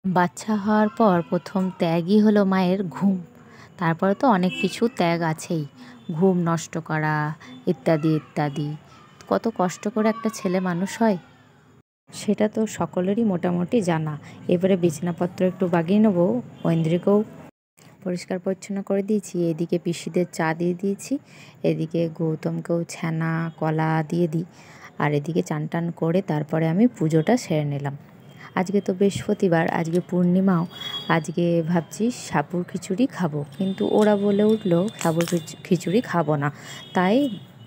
বাচ্চা হওয়ার পর প্রথম ত্যাগই হলো মায়ের ঘুম। তারপরে তো অনেক কিছু ত্যাগ আছেই, ঘুম নষ্ট করা ইত্যাদি ইত্যাদি। কত কষ্ট করে একটা ছেলে মানুষ হয় সেটা তো সকলেরই মোটামুটি জানা। এবারে বিছানাপত্র একটু বাগিয়ে নেবো, ঐন্দ্রিকেও পরিষ্কার পরিচ্ছন্ন করে দিয়েছি। এদিকে পিসিদের চা দিয়ে দিয়েছি, এদিকে গৌতমকেও ছানা কলা দিয়ে দিই, আর এদিকে চান টান করে তারপরে আমি পুজোটা সেরে নিলাম। আজকে তো বৃহস্পতিবার, আজকে পূর্ণিমাও। আজকে ভাবছি সাবুর খিচুড়ি খাবো, কিন্তু ওরা বলে উঠলো সাবুর খিচুড়ি খাবো না। তাই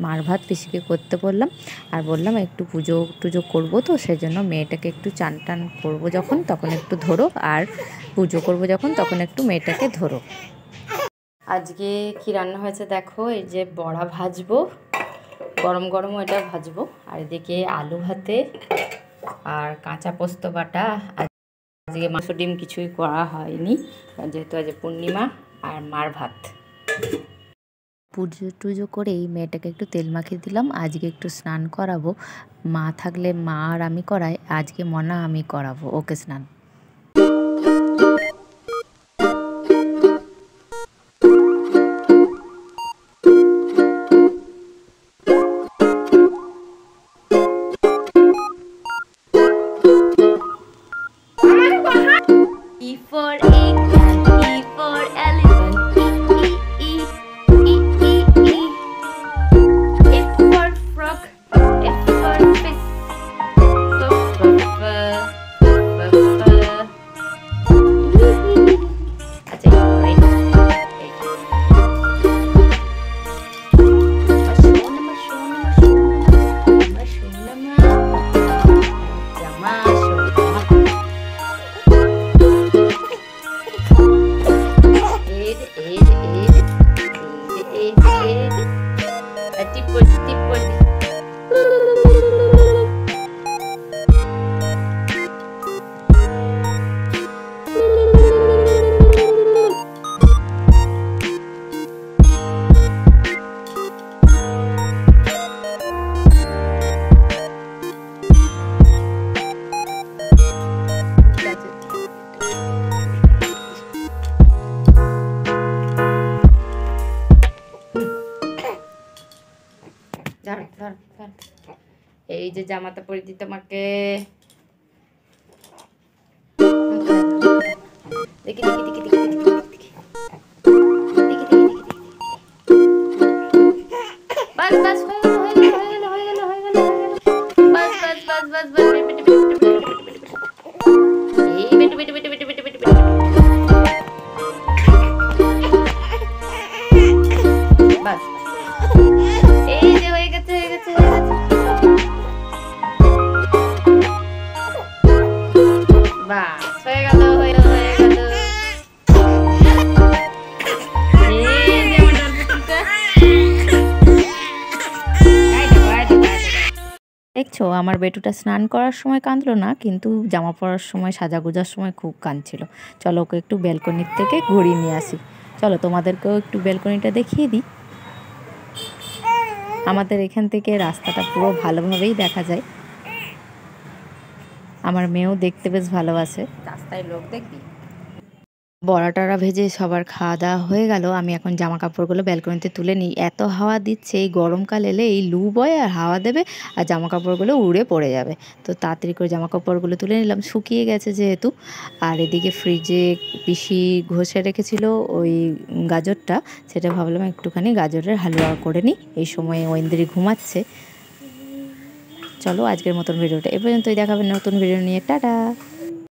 মার ভাত পিসিকে করতে বললাম, আর বললাম একটু পুজো টুজো করবো, তো সেজন্য মেয়েটাকে একটু চান টান করবো যখন তখন একটু ধরো, আর পুজো করবো যখন তখন একটু মেয়েটাকে ধরো। আজকে কি রান্না হয়েছে দেখো, এই যে বড়া ভাজবো, গরম গরম ওইটা ভাজবো, আর এদিকে আলু ভাতে আর কাঁচা পোস্ত বাটা। আজকে মাংস ডিম কিছুই করা হয়নি, যেহেতু আজ পূর্ণিমা, আর মার ভাত। পুজো টুজো করেই মেয়েটাকে একটু তেল মাখিয়ে দিলাম। আজকে একটু স্নান করাবো, মা থাকলে মা আর আমি করাই, আজকে মনা আমি করাবো ওকে স্নান। E for eggplant, E for elephant, E, E, E, E, E, E. F for frog, F for fish, F, F, F, F. আচ্ছা, right. এই যে জামাটা পরে দিই তোমাকে, দেখি দেখি দেখি দেখি দেখি দেখি বাস বাস হয়ে গেল হয়ে গেল হয়ে গেল হয়ে গেল হয়ে গেল বাস বাস বাস বাস বাস এই বেটু বেটু বেটু বেটু বেটু বেটু বাস এই যে হয়ে গেছে হয়ে গেছে হয়ে গেছে। বাস হয়ে গেল হয়ে গেল হয়ে গেল। দেখছো আমার বেটুটা স্নান করার সময় কাঁদলো না, কিন্তু জামা পরার সময় সাজাগোজার সময় খুব কাঁদছিল। চলো ওকে একটু ব্যালকনির থেকে ঘুরিয়ে নিয়ে আসি। চলো তোমাদেরকেও একটু ব্যালকনিটা দেখিয়ে দিই। আমাদের এখান থেকে রাস্তাটা পুরো ভালোভাবেই দেখা যায়। আমার মেয়েও দেখতে বেশ ভালোবাসে, রাস্তায় লোক দেখবি। বড়া টড়া ভেজে সবার খাওয়া দাওয়া হয়ে গেল। আমি এখন জামা কাপড়গুলো ব্যালকনিতে তুলে নিই। এত হাওয়া দিচ্ছে, এই গরমকাল এলে এই লু বয় আর হাওয়া দেবে, আর জামা কাপড়গুলো উড়ে পড়ে যাবে। তো তাড়াতাড়ি করে জামা কাপড়গুলো তুলে নিলাম, শুকিয়ে গেছে যেহেতু। আর এদিকে ফ্রিজে পিসি ঘষে রেখেছিল ওই গাজরটা, সেটা ভাবলাম একটুখানি গাজরের হালুয়া করে নিই। এই সময়ে ঐন্দ্রি ঘুমাচ্ছে। চলো আজকের মতন ভিডিওটা এ পর্যন্তই, দেখাবেন নতুন ভিডিও নিয়ে। টাটা।